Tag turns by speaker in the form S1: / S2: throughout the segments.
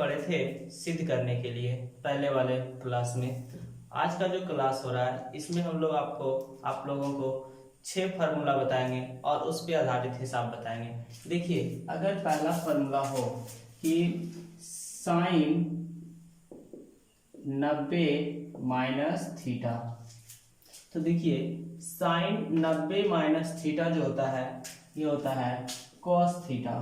S1: पढ़े थे सिद्ध करने के लिए पहले वाले क्लास में। आज का जो क्लास हो रहा है इसमें हम लोग आप लोगों को 6 फार्मूला बताएंगे और उस पर आधारित हिसाब बताएंगे। देखिए, अगर पहला फार्मूला हो कि साइन 90 माइनस थीटा, तो देखिए साइन 90 माइनस थीटा जो होता है ये होता है कॉस थीटा।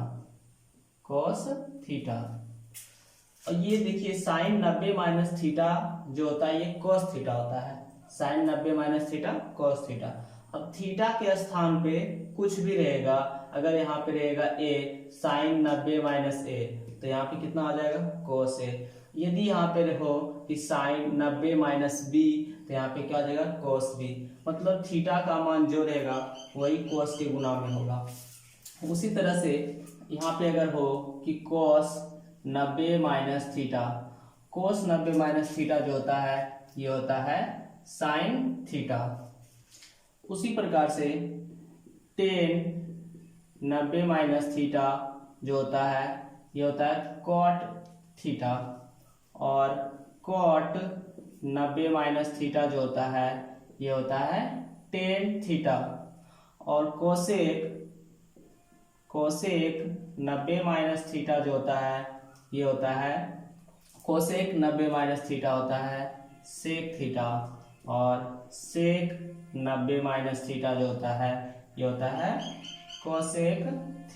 S1: और ये देखिए साइन 90 माइनस थीटा जो होता है ये कॉस थीटा होता है। Sine 90 minus theta cos theta. अब थीटा के स्थान पे कुछ भी रहेगा, अगर यहाँ पे रहेगा ए साइन 90 माइनस ए, तो यहाँ पे कितना आ जाएगा कॉस ए। यदि यहाँ पे हो कि साइन 90 माइनस बी, तो यहाँ पे क्या हो जाएगा कॉस बी। मतलब थीटा का मान जो रहेगा वही कॉस के गुना में होगा। उसी तरह से यहाँ पे अगर हो कि cos 90 minus theta, cos 90 minus theta जो होता है ये होता है साइन थीटा। उसी प्रकार से tan 90 माइनस थीटा जो होता है ये होता है cot थीटा। और cot 90 माइनस थीटा जो होता है ये होता है tan थीटा। और कोसेक 90 माइनस थीटा जो होता है ये होता है कोसेक 90 माइनस थीटा होता है सेक थीटा। और सेक 90 माइनस थीटा जो होता है ये होता है कोसेक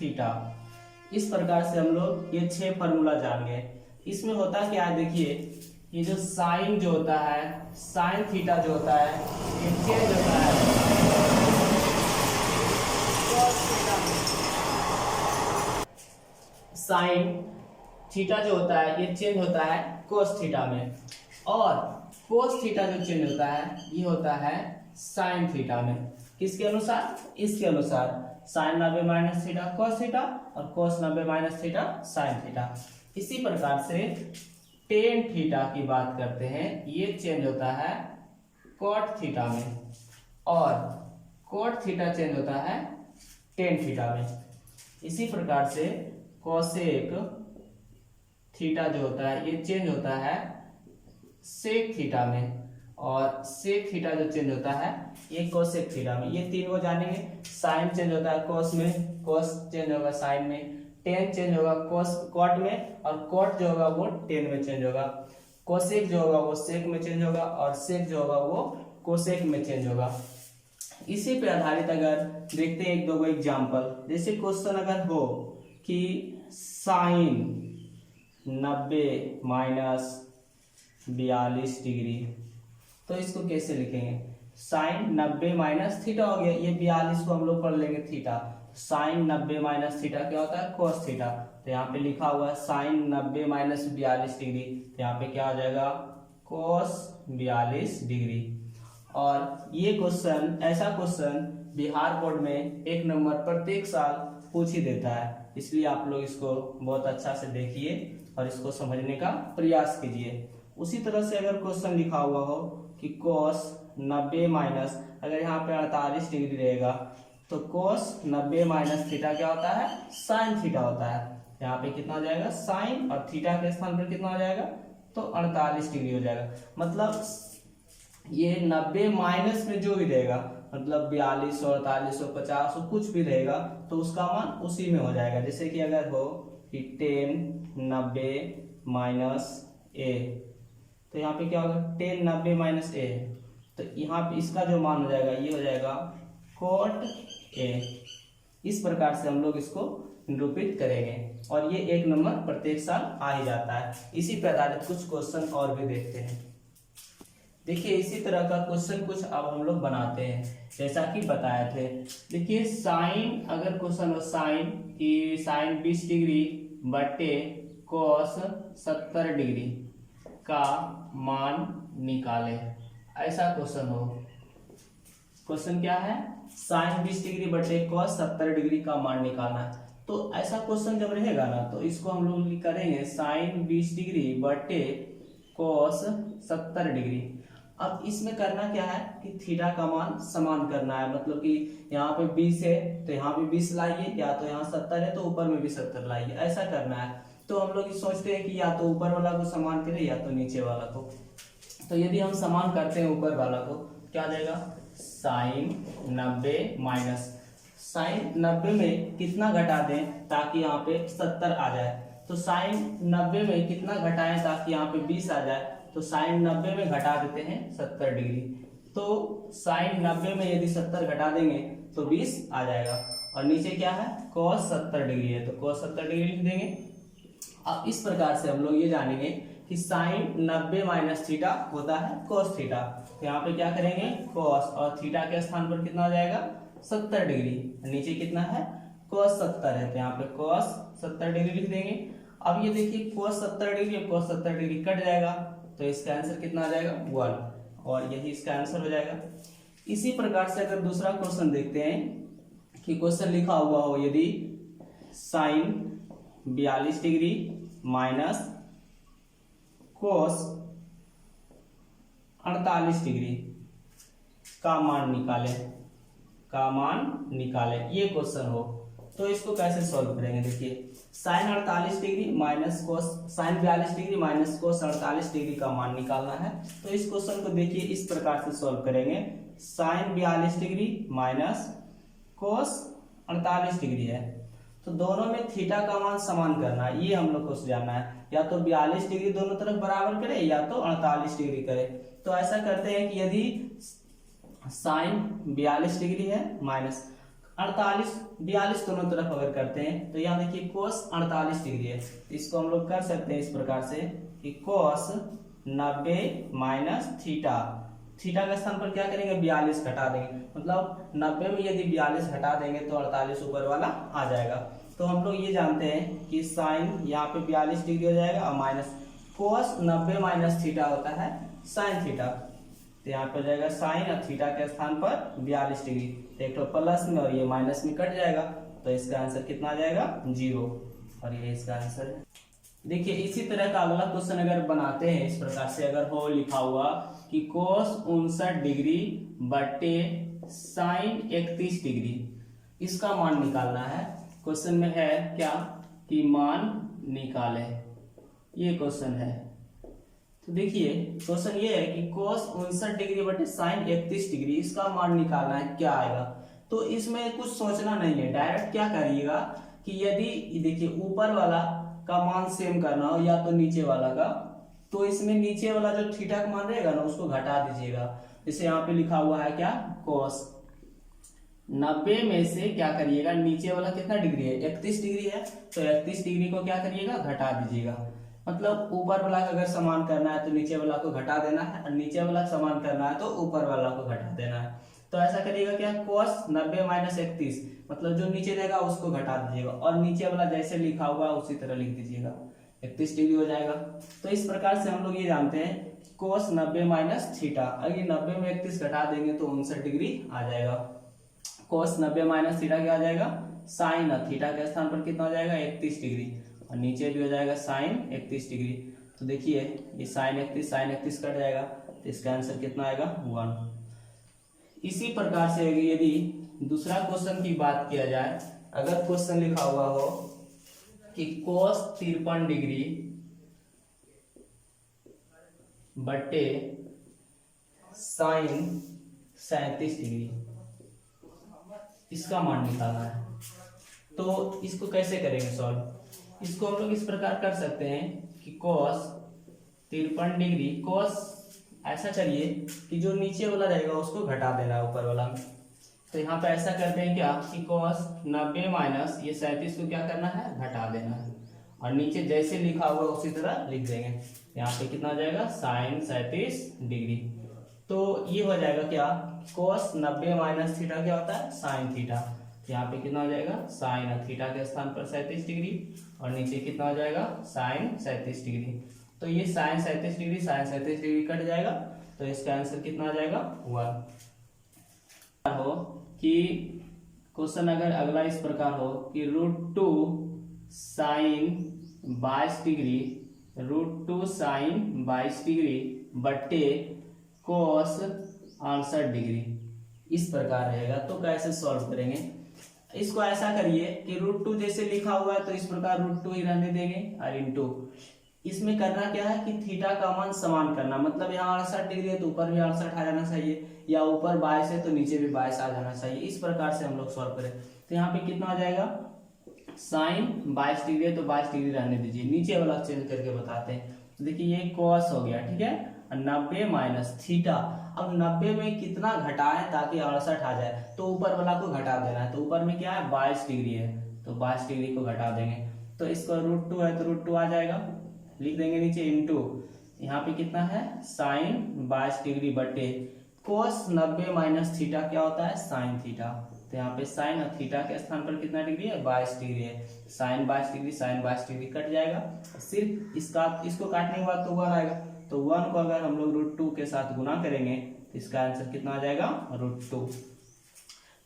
S1: थीटा। इस प्रकार से हम लोग ये 6 फार्मूला जान गए। इसमें होता क्या है, देखिए ये जो साइन जो होता है साइन थीटा जो होता है ये चेंज होता है साइन थीटा जो होता है ये चेंज होता है कोस थीटा में। और कोस थीटा जो चेंज होता है ये होता है साइन थीटा में। किसके अनुसार? इसके अनुसार sine 90 minus theta cos theta और cos 90 minus theta sine theta. इसी प्रकार से टेन थीटा की बात करते हैं, ये चेंज होता है कोट थीटा में और कोट थीटा चेंज होता है टेन थीटा में। इसी प्रकार से कोसेक थीटा जो होता है ये चेंज होता है सेक थीटा में। और सेक थीटा जो चेंज होता है ये कोसेक थीटा में। ये तीन को जानेंगे। साइन चेंज होता है कोस में, कोस चेंज होगा साइन में, टेन चेंज होगा कोस कोट में, और कोट जो होगा वो टेन में चेंज होगा। कोसेक जो होगा वो सेक में चेंज होगा और सेक जो होगा वो कोसेक में चेंज होगा। इसी पे आधारित अगर देखते हैं एक दो एग्जाम्पल, जैसे क्वेश्चन अगर हो कि साइन 90 माइनस 42 डिग्री, तो इसको कैसे लिखेंगे? साइन 90 माइनस थीटा हो गया, ये 42 को हम लोग पढ़ लेंगे थीटा। साइन 90 माइनस थीटा क्या होता है? Cos theta. तो यहाँ पे लिखा हुआ है साइन 90 माइनस 42 डिग्री, तो यहाँ पे क्या हो जाएगा कोस 42 डिग्री। और ये क्वेश्चन, ऐसा क्वेश्चन बिहार बोर्ड में 1 नंबर प्रत्येक साल पूछ ही देता है, इसलिए आप लोग इसको बहुत अच्छा से देखिए और इसको समझने का प्रयास कीजिए। उसी तरह से अगर क्वेश्चन लिखा हुआ हो कि कोस 90 माइनस, अगर यहाँ पे 48 डिग्री रहेगा तो कोस 90 माइनस थीटा क्या होता है? साइन थीटा होता है। यहाँ पे कितना हो जाएगा साइन, और थीटा के स्थान पर कितना हो जाएगा तो 48 डिग्री हो जाएगा। मतलब ये 90 माइनस में जो भी रहेगा, मतलब 42 और 48 और 50 और कुछ भी रहेगा तो उसका मान उसी में हो जाएगा। जैसे कि अगर हो कि 10 90 माइनस ए, तो यहाँ पे क्या होगा 10 90 माइनस ए, तो यहाँ पे इसका जो मान हो जाएगा ये हो जाएगा कोट ए। इस प्रकार से हम लोग इसको निरूपित करेंगे और ये 1 नंबर प्रत्येक साल आ ही जाता है। इसी पर आधारित कुछ क्वेश्चन और भी देखते हैं। देखिए इसी तरह का क्वेश्चन कुछ अब हम लोग बनाते हैं जैसा कि बताए थे। देखिए साइन, अगर क्वेश्चन हो साइन कि साइन 20 डिग्री बटे कोस 70 डिग्री का मान निकाले, ऐसा क्वेश्चन हो। क्वेश्चन क्या है? साइन 20 डिग्री बटे कोस 70 डिग्री का मान निकालना है। तो ऐसा क्वेश्चन जब रहेगा ना तो इसको हम लोग करेंगे साइन 20 डिग्री बटे कोस 70 डिग्री। अब इसमें करना क्या है कि थीटा का मान समान करना है, मतलब कि यहाँ पे 20 है तो यहाँ पे 20 लाइए, या तो यहाँ 70 है तो ऊपर में भी 70 लाइए, ऐसा करना है। तो हम लोग सोचते हैं कि या तो ऊपर वाला को समान करें या तो नीचे वाला को। तो यदि हम समान करते हैं ऊपर वाला को, क्या आ जाएगा, साइन 90 माइनस साइन 90 में कितना घटा दें ताकि यहाँ पे 70 आ जाए। तो साइन 90 में कितना घटाएं ताकि यहाँ पे 20 आ जाए। तो साइन 90 में घटा देते हैं 70 डिग्री। तो साइन 90 में यदि 70 घटा देंगे तो 20 आ जाएगा। और नीचे क्या है, cos 70 डिग्री है, तो cos 70 डिग्री लिख देंगे। अब इस प्रकार से हम लोग ये जानेंगे कि साइन 90 माइनस थीटा होता है cos थीटा। तो यहाँ पे क्या करेंगे, cos और थीटा के स्थान पर कितना आ जाएगा, 70 डिग्री। नीचे कितना है, cos 70 है, तो यहाँ पे cos 70 डिग्री लिख देंगे। अब ये देखिए cos 70 डिग्री और cos 70 डिग्री कट जाएगा, तो इसका आंसर कितना आ जाएगा, 1, और यही इसका आंसर हो जाएगा। इसी प्रकार से अगर दूसरा क्वेश्चन देखते हैं कि क्वेश्चन लिखा हुआ हो यदि sine 42 degree minus cos 48 degree का मान निकाले, ये क्वेश्चन हो, तो इसको कैसे सॉल्व करेंगे। देखिए sine 48 degree minus cos sine 42 degree minus cos 48 degree का मान निकालना है। तो इस क्वेश्चन को देखिए इस प्रकार से सॉल्व करेंगे, sine 42 degree minus cos 48 degree है, तो दोनों में थीटा का मान समान करना है, ये हम लोग को जानना है। या तो 42 डिग्री दोनों तरफ बराबर करें या तो 48 डिग्री करें। तो ऐसा करते हैं कि यदि साइन 42 डिग्री है माइनस 42 दोनों तरफ अगर करते हैं तो यहाँ देखिए कोस 48 डिग्री है, इसको हम लोग कर सकते हैं इस प्रकार से कि कोस 90 माइनस थीटा, थीटा के स्थान पर क्या करेंगे, 42 घटा देंगे, मतलब 90 में यदि 42 घटा देंगे तो 48 ऊपर वाला आ जाएगा। तो हम लोग ये जानते हैं कि साइन यहाँ पे 42 डिग्री हो जाएगा और माइनस कोस 90 माइनस थीटा होता है साइन थीटा, तो यहाँ पर जाएगा साइन और थीटा के स्थान पर 42 डिग्री, तो एक तो प्लस में और ये माइनस में कट जाएगा, तो इसका आंसर कितना आ जाएगा, 0, और ये इसका आंसर है। देखिए इसी तरह का अगला क्वेश्चन अगर बनाते हैं इस प्रकार से, अगर हो लिखा हुआ कि कोस 59 डिग्री बटे साइन 31 डिग्री, इसका मान निकालना है। क्वेश्चन में है क्या कि मान निकाले, ये क्वेश्चन है। तो देखिए क्वेश्चन ये है कि cos 59 डिग्री बटे साइन 31 डिग्री, इसका मान निकालना है, क्या आएगा। तो इसमें कुछ सोचना नहीं है, डायरेक्ट क्या करिएगा कि यदि देखिए ऊपर वाला का मान सेम करना हो या तो नीचे वाला का, तो इसमें नीचे वाला जो थीटा का मान रहेगा ना उसको घटा दीजिएगा। जैसे यहाँ पे लिखा हुआ है क्या, cos 90 में से क्या करिएगा, नीचे वाला कितना डिग्री है, 31 डिग्री है, तो 31 डिग्री को क्या करिएगा, घटा दीजिएगा। मतलब ऊपर वाला का अगर समान करना है तो नीचे वाला को घटा देना है, और नीचे वाला समान करना है तो ऊपर वाला को घटा देना है। तो ऐसा करिएगा क्या, cos 90 माइनस 31, मतलब जो नीचे रहेगा उसको घटा दीजिएगा, और नीचे वाला जैसे लिखा हुआ उसी तरह लिख दीजिएगा, 31 डिग्री हो जाएगा। तो इस प्रकार से हम लोग ये जानते हैं cos 90 माइनस थीटा, अगर 90 में 31 घटा देंगे तो 59 डिग्री आ जाएगा। cos 90 माइनस थीटा क्या आ जाएगा, साइन, और थीटा के स्थान पर कितना हो जाएगा, 31 डिग्री, और नीचे भी हो जाएगा साइन 31 डिग्री। तो देखिए ये साइन 31 कट जाएगा, तो इसका आंसर कितना आएगा, 1। इसी प्रकार से यदि दूसरा क्वेश्चन की बात किया जाए, अगर क्वेश्चन लिखा हुआ हो कि cos 53 डिग्री बटे साइन 37 डिग्री, इसका मान निकालना है, तो इसको कैसे करेंगे सॉल्व। इसको हम लोग इस प्रकार कर सकते हैं कि cos 53 डिग्री, cos ऐसा करिए कि जो नीचे वाला रहेगा उसको घटा देना है ऊपर वाला में। तो यहाँ पे ऐसा करते हैं क्या कि cos 90 माइनस ये 37 को क्या करना है, घटा देना है, और नीचे जैसे लिखा हुआ उसी तरह लिख देंगे। यहाँ पे कितना हो जाएगा, साइन 37 डिग्री। तो ये हो जाएगा क्या, cos 90 माइनस थीटा क्या होता है, साइन थीटा। यहाँ पे कितना हो जाएगा, साइन, और थीटा के स्थान पर 37 डिग्री, और नीचे कितना हो जाएगा, साइन 37 डिग्री। तो ये sine 37 degree sine 37 degree cut जाएगा, तो इसका आंसर कितना आ जाएगा, 1। हो कि क्वेश्चन अगर अगला इस प्रकार हो कि √2 साइन 22 डिग्री, √2 साइन 22 डिग्री बटे cos 68 डिग्री, इस प्रकार रहेगा। तो कैसे सॉल्व करेंगे, इसको ऐसा करिए कि √2 जैसे लिखा हुआ है तो इस प्रकार √2 ही रहने देंगे और इंटू इसमें करना क्या है कि थीटा का मान समान करना, मतलब यहाँ 68 डिग्री है तो ऊपर भी 68 आ जाना चाहिए, या ऊपर 22 है तो नीचे भी 22 आ जाना चाहिए। इस प्रकार से हम लोग सॉल्व करें तो यहाँ पे कितना आ जाएगा, साइन 22 डिग्री है तो 22 डिग्री रहने दीजिए, नीचे वाला चेंज करके बताते हैं। तो देखिए ये cos हो गया, ठीक है, 90 माइनस थीटा। अब 90 में कितना घटाएं ताकि 68 आ जाए, तो ऊपर वाला को घटा देना है। तो ऊपर में क्या है 22 डिग्री है तो 22 डिग्री को घटा देंगे, तो इसको √2 है तो √2 आ जाएगा, लिख देंगे नीचे इंटू यहाँ पे कितना है साइन 22 डिग्री बटे कोस 90 माइनस थीटा क्या होता है साइन थीटा। तो यहाँ पे साइन और थीटा के स्थान पर कितना डिग्री है 22 डिग्री है, sine 22 degree sine 22 degree cut जाएगा, सिर्फ इसको काटने के बाद तो 1 आएगा, तो 1 को अगर हम लोग √2 के साथ गुना करेंगे तो इसका आंसर कितना आ जाएगा √2।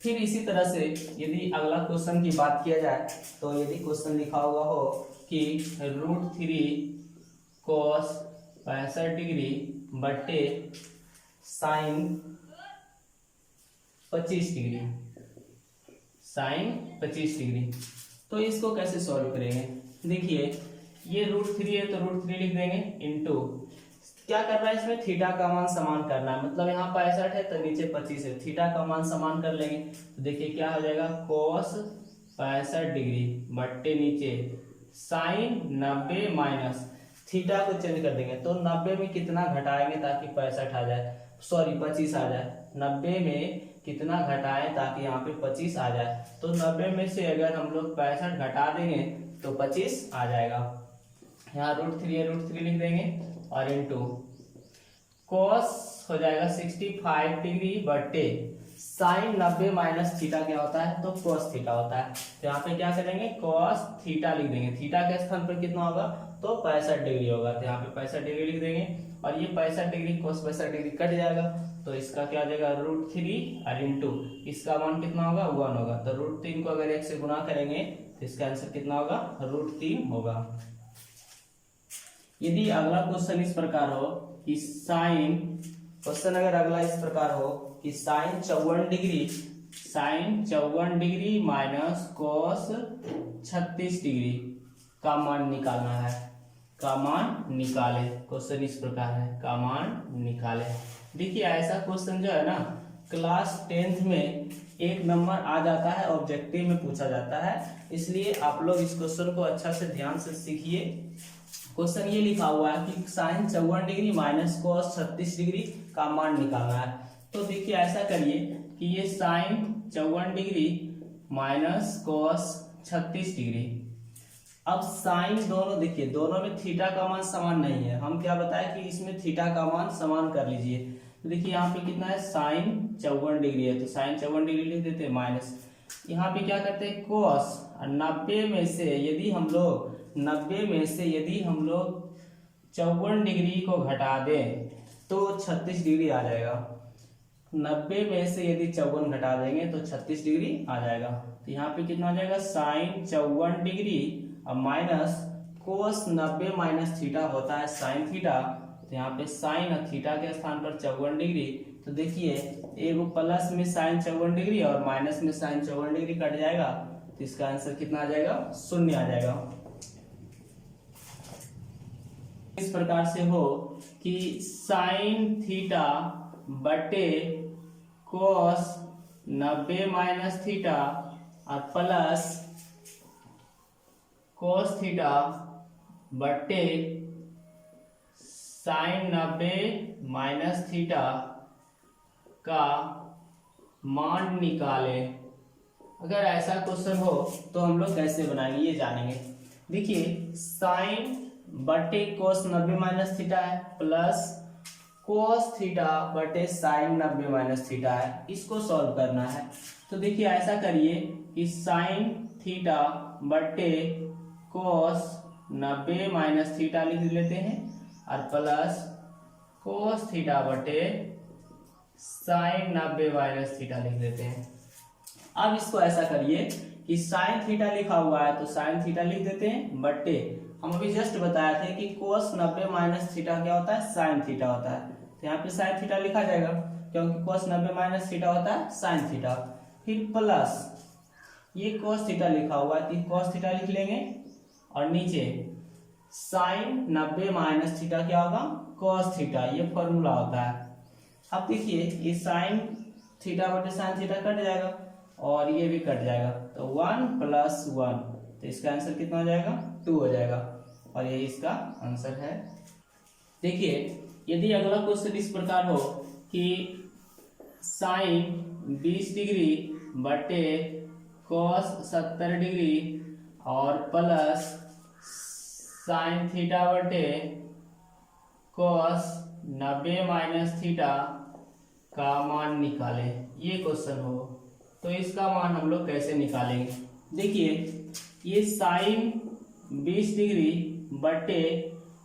S1: फिर इसी तरह से यदि अगला क्वेश्चन की बात किया जाए तो यदि क्वेश्चन लिखा हुआ हो कि √3 cos 65 डिग्री बटे साइन 25 डिग्री, साइन 25 डिग्री, तो इसको कैसे सॉल्व करेंगे। देखिए ये √3 है तो √3 लिख देंगे इंटू क्या करना है इसमें थीटा का मान समान करना है, मतलब यहाँ 65 है तो नीचे 25 है, थीटा का मान समान कर लेंगे तो देखिए क्या हो जाएगा cos 65 डिग्री बट्टे नीचे साइन 90 माइनस थीटा को चेंज कर देंगे, तो 90 में कितना घटाएंगे ताकि 65 आ जाए, सॉरी 25 आ जाए, 90 में कितना घटाएं ताकि यहाँ पे 25 आ जाए, तो 90 में से अगर हम लोग 65 घटा देंगे तो 25 आ जाएगा। यहाँ √3 है √3 लिख देंगे और इंटू cos हो जाएगा 65 डिग्री बटे साइन 90 माइनस थीटा क्या होता है तो cos थीटा होता है, तो यहाँ पे क्या करेंगे cos थीटा लिख देंगे, थीटा के स्थान पर कितना होगा तो 65 डिग्री होगा, तो यहाँ पे 65 डिग्री लिख देंगे और ये 65 डिग्री cos 65 डिग्री कट जाएगा, तो इसका क्या हो जाएगा √3 और इंटू इसका मान कितना होगा 1 होगा, तो √3 को अगर 1 से गुना करेंगे तो इसका आंसर कितना होगा √3 होगा। यदि अगला क्वेश्चन इस प्रकार हो कि साइन, क्वेश्चन अगर अगला इस प्रकार हो कि sine 54 degree minus cos 36 degree का मान निकालना है, का मान निकाले, क्वेश्चन इस प्रकार है का मान निकाले। देखिए ऐसा क्वेश्चन जो है ना क्लास 10th में 1 नंबर आ जाता है, ऑब्जेक्टिव में पूछा जाता है, इसलिए आप लोग इस क्वेश्चन को अच्छा से ध्यान से सीखिए। क्वेश्चन ये लिखा हुआ है कि sine 54 degree minus cos 36 degree का मान निकालना है, तो देखिए ऐसा करिए कि ये sine 54 degree minus cos 36 degree, अब साइन दोनों देखिए दोनों में थीटा का मान समान नहीं है, हम क्या बताए कि इसमें थीटा का मान समान कर लीजिए, तो देखिए यहाँ पे कितना है साइन 54 डिग्री है तो साइन 54 डिग्री लिख देते हैं माइनस, यहाँ पे क्या करते हैं cos, 90 में से यदि हम लोग 54 डिग्री को घटा दें तो 36 डिग्री आ जाएगा, 90 में से यदि 54 घटा देंगे तो 36 डिग्री आ जाएगा, तो यहाँ पे कितना आ जाएगा साइन 54 डिग्री और माइनस कोस 90 माइनस थीटा होता है साइन थीटा, तो यहाँ पे साइन और थीटा के स्थान पर 54 डिग्री, तो देखिए एक प्लस में साइन 54 डिग्री और माइनस में साइन 54 डिग्री कट जाएगा, तो इसका आंसर कितना आ जाएगा 0 आ जाएगा। इस प्रकार से हो कि साइन थीटा बटे कोस 90 माइनस थीटा और प्लस कोस थीटा बटे साइन 90 माइनस थीटा का मान निकाले। अगर ऐसा क्वेश्चन हो तो हम लोग कैसे बनाएंगे ये जानेंगे। देखिए साइन बटे कोस 90 माइनस थीटा है प्लस कोस थीटा बटे साइन 90 माइनस थीटा है, इसको सॉल्व करना है। तो देखिए ऐसा करिए कि साइन थीटा बटे कोस 90 माइनस थीटा लिख लेते हैं और प्लस कोस थीटा बटे साइन 90 माइनस थीटा लिख देते हैं। अब इसको ऐसा करिए कि साइन थीटा लिखा हुआ है तो साइन थीटा लिख देते हैं बटे हम अभी जस्ट बताया थे कि कोस 90 माइनस थीटा क्या होता है साइन थीटा होता है, तो यहाँ पे साइन थीटा लिखा जाएगा क्योंकि कोस 90 माइनस थीटा होता है साइन थीटा, फिर प्लस ये cos थीटा लिखा हुआ है, तो cos थीटा लिख लेंगे और नीचे साइन 90 माइनस थीटा क्या होगा, cos थीटा, ये फॉर्मूला होता है। अब देखिए ये साइन थीटा बटे साइन थीटा कट जाएगा और ये भी कट जाएगा, तो 1 + 1, तो इसका आंसर कितना हो जाएगा, 2 हो जाएगा और यही इसका आंसर है। देखिए यदि अगला क्वेश्चन इस प्रकार हो कि साइन 20 डिग्री बटे cos 70 डिग्री और प्लस साइन थीटा बटे cos 90 माइनस थीटा का मान निकाले, ये क्वेश्चन हो तो इसका मान हम लोग कैसे निकालेंगे। देखिए ये साइन 20 डिग्री बटे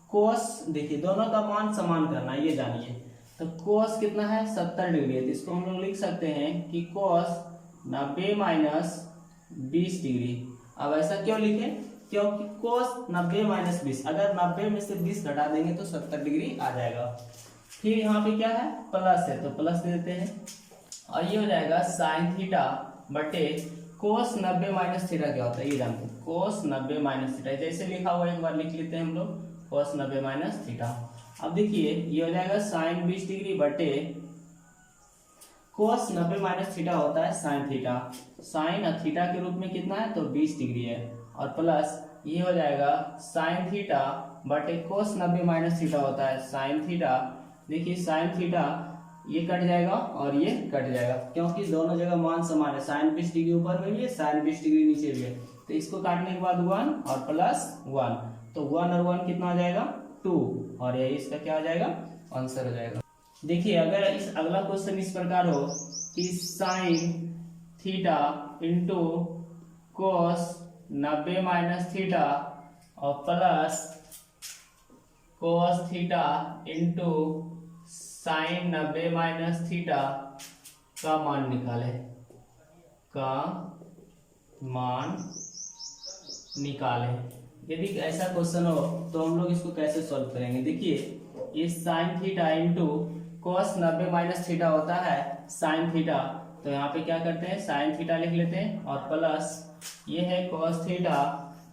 S1: कोस, देखिए दोनों का मान समान करना है, ये जानिए। तो कोस कितना है, 70 डिग्री है, तो इसको हम लोग लिख सकते हैं कि कोस 90 माइनस 20 डिग्री। अब ऐसा क्यों लिखे, क्योंकि कोस 90 माइनस 20, अगर 90 में से 20 घटा देंगे तो 70 डिग्री आ जाएगा। फिर यहाँ पे क्या है, प्लस है, तो प्लस दे देते हैं और ये हो जाएगा साइन थीटा बटे कोस 90 माइनस थीटा क्या होता है ये जानते हैं, कोस 90 माइनस थीटा, जैसे लिखा हुआ है एक बार लिख लेते हैं हम लोग, कोस 90 माइनस थीटा। अब देखिए ये हो जाएगा साइन 20 डिग्री बटे कोस 90 माइनस थीटा होता है साइन थीटा, साइन थीटा के रूप में कितना है, तो 20 डिग्री है, और प्लस ये हो जाएगा साइन थीटा बटे कोस 90 माइनस थीटा होता है साइन थीटा। देखिए साइन थीटा ये कट जाएगा और ये कट जाएगा, क्योंकि दोनों जगह मान समान है, साइन 20 डिग्री ऊपर में भी है, साइन 20 डिग्री नीचे भी है, तो इसको काटने के बाद 1 और प्लस 1, तो 1 और 1 कितना हो जाएगा, 2, और यही इसका क्या हो जाएगा, आंसर हो जाएगा। देखिए अगर इस अगला क्वेश्चन इस प्रकार हो कि sine theta into cos 90 minus theta और plus cos theta into sine 90 minus theta का मान निकाले, का मान निकाले। यदि ऐसा क्वेश्चन हो तो हम लोग इसको कैसे सॉल्व करेंगे। देखिए ये sign theta into cos 90 minus theta होता है साइन थीटा, तो यहाँ पे क्या करते हैं साइन थीटा लिख लेते हैं और प्लस ये है कोस थीटा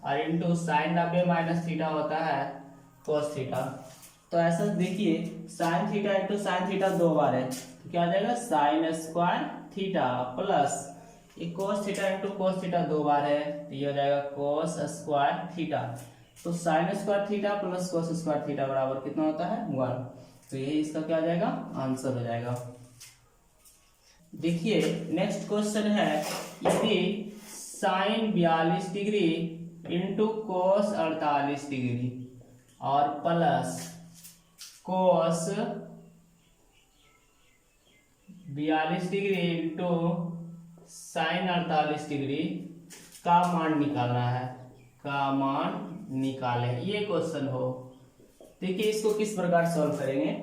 S1: और इंटू साइन 90 माइनस थीटा होता है कोस थीटा। तो ऐसा देखिए sign theta into sine theta 2 बार है, तो क्या आ जाएगा साइन स्क्वायर थीटा, प्लस ये कोस थीटा इंटू कोस थीटा 2 बार है, तो ये हो जाएगा कोस स्क्वायर थीटा। तो sine square theta plus cos square theta बराबर कितना होता है 1, तो ये इसका क्या आ जाएगा आंसर हो जाएगा। देखिए नेक्स्ट क्वेश्चन है यदि sine 42 degree into cos 48 degree और plus cos 42 degree into sine 48 degree का मान निकालना है, का मान निकाले, ये क्वेश्चन हो। देखिए इसको किस प्रकार सॉल्व करेंगे,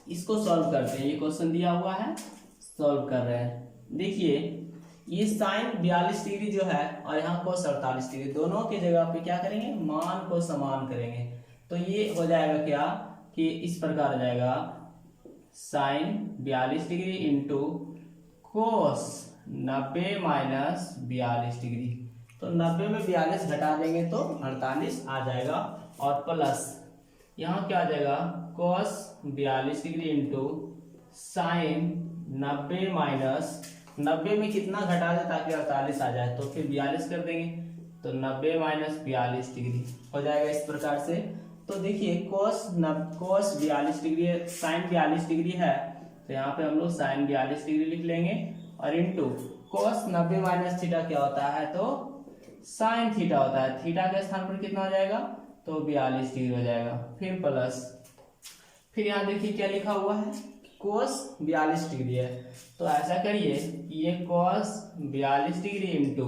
S1: इसको सॉल्व करते हैं, ये क्वेश्चन दिया हुआ है सॉल्व कर रहे हैं। देखिए ये साइन 42 डिग्री जो है और यहाँ कोस 48 डिग्री, दोनों की जगह पे क्या करेंगे मान को समान करेंगे, तो ये हो जाएगा क्या कि इस प्रकार हो जाएगा sine 42 degree into cos 90 minus 42 degree, तो 90 में 42 घटा देंगे तो 48 आ जाएगा, और प्लस यहाँ क्या आ जाएगा कोस 42 डिग्री इंटू साइन 90 माइनस 90 में कितना घटा दे ताकि 48 आ जाए, तो फिर 42 कर देंगे, तो 90 माइनस 42 डिग्री हो जाएगा इस प्रकार से। तो देखिए कोस 42 डिग्री है, साइन 42 डिग्री है, तो यहाँ पे हम लोग साइन 42 डिग्री लिख लेंगे और इंटू कोस 90 माइनस थीटा क्या होता है, तो साइन थीटा होता है, थीटा के स्थान पर कितना हो जाएगा, तो 42 डिग्री हो जाएगा, फिर प्लस, फिर यहाँ देखिए क्या लिखा हुआ है कोस 42 डिग्री है, तो ऐसा करिए ये कोस 42 degree into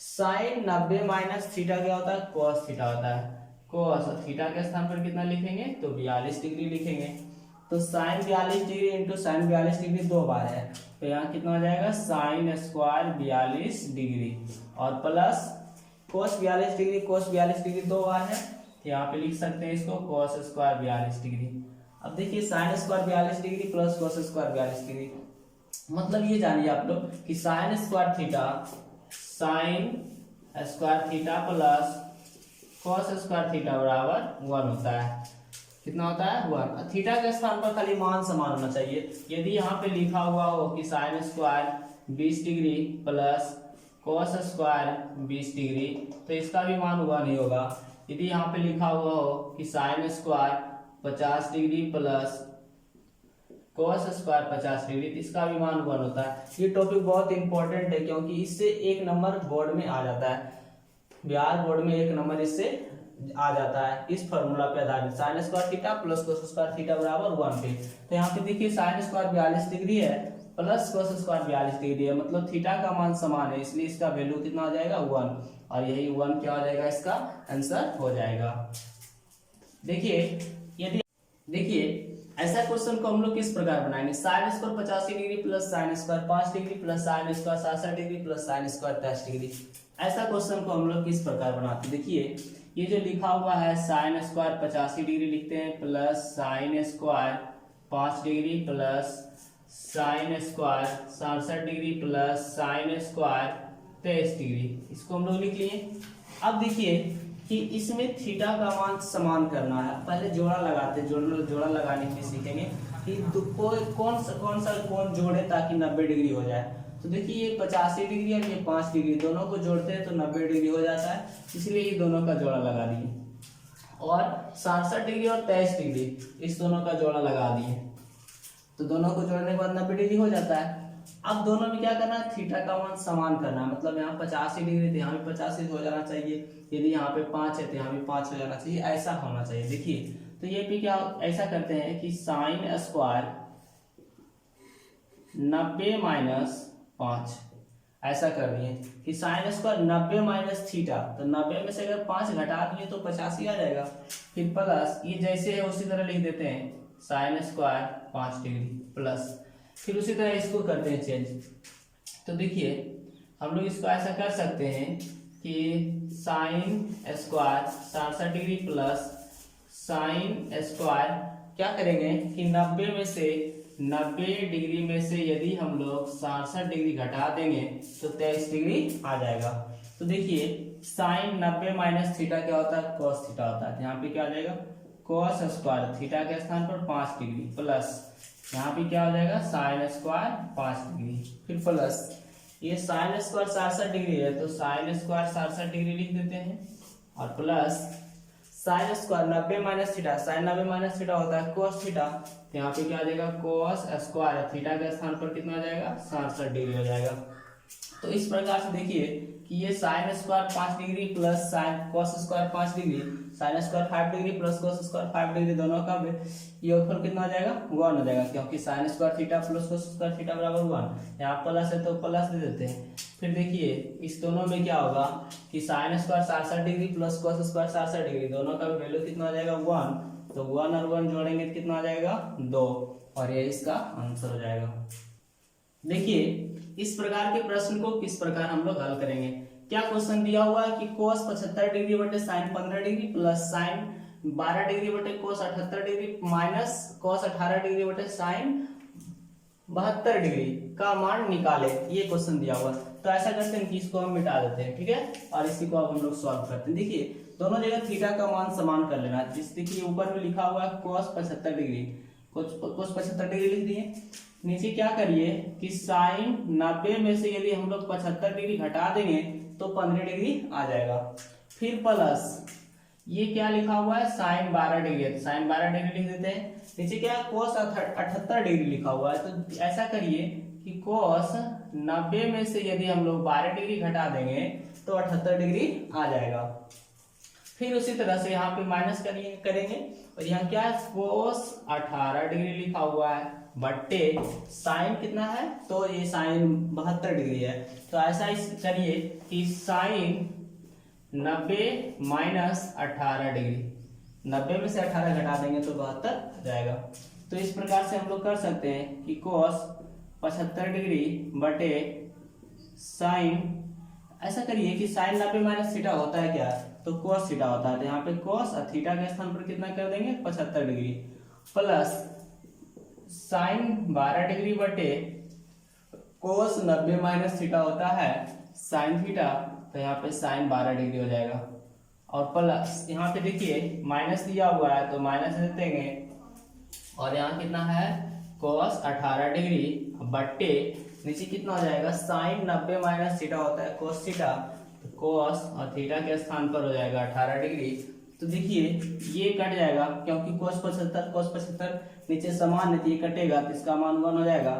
S1: sine 90 minus theta क्या होता है, कोस थीटा होता है, कोस थीटा के स्थान पर कितना लिखेंगे, तो 42 डिग्री लिखेंगे, तो sine 42 degree into sine 42 degree 2 बार है, तो यहाँ कितना हो जाएगा साइन स्क्वायर 42 डिग्री और plus cos 42 degree, cos 42 degree 2 बार है, तो यहाँ पे लिख सकते हैं इसको कोस स्क्वायर 42 डिग्री। अब देखिए sign square 42 degree plus cos square 42 degree, मतलब ये जानिए आप लोग कि sine square theta sine square theta plus cos square theta बराबर 1 होता है। कितना होता है 1। थीटा के स्थान पर खाली मान समान होना चाहिए। यदि यहाँ पे लिखा हुआ हो कि sine square 20 degree plus cos square 20 degree, तो इसका भी मान 1 ही होगा। यदि यहाँ पे लिखा हुआ हो कि sine square 50 degree plus cos square 50 degree, तो इसका भी मान 1 होता है। ये टॉपिक बहुत इंपॉर्टेंट है क्योंकि इससे 1 नंबर बोर्ड में आ जाता है। बिहार बोर्ड में 1 नंबर इससे आ जाता है इस फॉर्मूला पे आधारित, sine square theta plus cos square theta बराबर 1 पे। तो यहाँ पे देखिए साइन स्क्वायर 42 डिग्री है प्लस कोस स्क्वायर 42 डिग्री है, मतलब थीटा का मान समान है, इसलिए इसका वैल्यू कितना हो जाएगा 1। और यही 1 क्या हो जाएगा, इसका आंसर हो जाएगा। देखिए ऐसा क्वेश्चन को हम लोग किस प्रकार बनाएंगे। Sine square 85 degree plus sine square 5 degree plus sine square 67 degree plus sine square 30 degree. ऐसा क्वेश्चन को हम लोग किस प्रकार बनाते हैं। देखिए ये जो लिखा हुआ है साइन स्क्वायर 85 डिग्री लिखते हैं plus sine square 5 degree plus sine square 67 degree plus sine square 23 degree, इसको हम लोग लिख लिए। अब देखिए कि इसमें थीटा का मान समान करना है। पहले जोड़ा लगाते हैं, जोड़ा लगाने के लिए सीखेंगे कि कौन सा कोण जोड़े ताकि 90 डिग्री हो जाए। तो देखिए ये 85 डिग्री और ये 5 डिग्री दोनों को जोड़ते हैं तो 90 डिग्री हो जाता है, इसलिए ये दोनों का जोड़ा लगा दिए। और 67 डिग्री और 23 डिग्री इस दोनों का जोड़ा लगा दिए, तो दोनों को जोड़ने के बाद 90 डिग्री हो जाता है। अब दोनों में क्या करना है, थीटा का मान समान करना है। मतलब यहाँ 85 डिग्री तो यहाँ भी 85 हो जाना चाहिए, यदि यहाँ पे 5 है तो यहाँ भी 5 हो जाना चाहिए, ऐसा होना चाहिए। देखिए तो ये भी क्या ऐसा करते हैं कि साइन स्क्वायर 90 माइनस 5 ऐसा कर दिए कि साइन स्क्वायर 90 माइनस थीटा, तो 90 में से अगर 5 घटा दिए तो 85 आ जाएगा। फिर प्लस ये जैसे है उसी तरह लिख देते हैं साइन स्क्वायर 5 डिग्री प्लस, फिर उसी तरह इसको करते हैं चेंज। तो देखिए हम लोग इसको ऐसा कर सकते हैं कि sine square 67 degree plus sine square क्या करेंगे कि 90 डिग्री में से यदि हम लोग 67 डिग्री घटा देंगे तो 23 डिग्री आ जाएगा। तो देखिए साइन 90 माइनस थीटा क्या होता है, कॉस थीटा होता है। यहाँ पे क्या आ जाएगा कॉस स्क्वायर थीटा के स्थान पर 5 डिग्री प्लस यहाँ पे क्या हो जाएगा साइन स्क्वायर 5 डिग्री, फिर प्लस ये साइन स्क्वायर 67 डिग्री है तो साइन स्क्वायर 67 डिग्री लिख देते हैं, और plus sine square 90 minus theta, sine 90 minus theta होता है कोस थीटा, तो यहाँ पे क्या आ जाएगा कोस स्क्वायर थीटा के स्थान पर कितना आ जाएगा 67 डिग्री हो जाएगा। तो इस प्रकार से देखिए कि ये sine square 5 degree plus sine cos square 5 degree, sine square 5 degree plus cos square 5 degree, दोनों का योगफल कितना हो जाएगा 1 हो जाएगा, क्योंकि sine square theta plus cos square theta बराबर 1। यहाँ प्लस है तो प्लस दे देते हैं। फिर देखिए इस दोनों में क्या होगा कि sine square 67 degree plus cos square 67 degree, दोनों का वैल्यू कितना हो जाएगा 1, तो 1 और 1 जोड़ेंगे तो कितना आ जाएगा 2, और ये इसका आंसर हो जाएगा। देखिए इस प्रकार के प्रश्न को किस प्रकार हम लोग हल करेंगे। क्या क्वेश्चन दिया हुआ है कि cos 75 डिग्री बटे sine 15 degree plus sine 12 degree बटे cos 78 degree minus cos 18 degree बटे साइन 72 डिग्री का मान निकाले, ये क्वेश्चन दिया हुआ। तो ऐसा करते हैं कि इसको हम मिटा देते हैं, ठीक है, और इसी को अब हम लोग सॉल्व करते हैं। देखिए दोनों जगह थीटा का मान समान कर लेना। जिस देखिए ऊपर में लिखा हुआ है cos 75 डिग्री, cos 75 डिग्री लिख दिए। नीचे क्या करिए कि साइन 90 में से यदि हम लोग 75 डिग्री घटा देंगे तो 15 डिग्री आ जाएगा। फिर प्लस ये क्या लिखा हुआ है साइन 12 डिग्री है, तो साइन 12 डिग्री लिख देते हैं। नीचे क्या cos 78 डिग्री लिखा हुआ है, तो ऐसा करिए कि cos 90 में से यदि हम लोग 12 डिग्री घटा देंगे तो 78 डिग्री आ जाएगा। फिर उसी तरह से यहाँ पे माइनस करेंगे, और यहाँ क्या है cos 18 डिग्री लिखा हुआ है बट्टे साइन कितना है, तो ये साइन 72 डिग्री है। तो ऐसा करिए कि साइन 90 माइनस 18 डिग्री, 90 में से 18 घटा देंगे तो 72 आ जाएगा। तो इस प्रकार से हम लोग कर सकते हैं कि cos 75 डिग्री बटे साइन, ऐसा करिए कि साइन 90 माइनस थीटा होता है क्या, तो cos थीटा होता है, तो यहाँ पे cos और थीटा के स्थान पर कितना कर देंगे 75 डिग्री, प्लस साइन 12 डिग्री बटे cos 90 माइनस थीटा होता है साइन थीटा, तो यहाँ पे साइन 12 डिग्री हो जाएगा। और प्लस यहाँ पे देखिए माइनस दिया हुआ है तो माइनस दे देंगे, और यहाँ कितना है cos 18 डिग्री बट्टे नीचे कितना हो जाएगा साइन 90 माइनस थीटा होता है cos थीटा, तो cos और थीटा के स्थान पर हो जाएगा 18 डिग्री। तो देखिए ये कट जाएगा क्योंकि cos 75 नीचे समान है तो ये कटेगा तो इसका मान 1 हो जाएगा,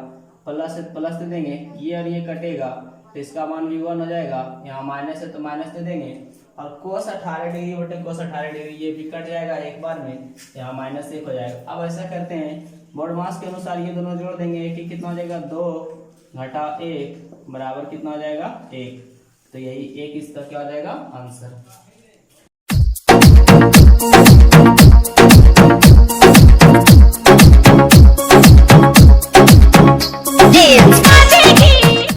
S1: प्लस दे देंगे, ये और ये कटेगा तो इसका मान भी 1 हो जाएगा। यहाँ माइनस है तो माइनस दे देंगे, और cos 18 डिग्री बटे cos 18 डिग्री ये भी कट जाएगा एक बार में, यहाँ माइनस 1 हो जाएगा। अब ऐसा करते हैं बोर्डमास के अनुसार ये दोनों जोड़ देंगे, एक कितना हो जाएगा 2 घटा 1 बराबर कितना हो जाएगा 1, तो यही 1 इसका क्या हो जाएगा आंसर।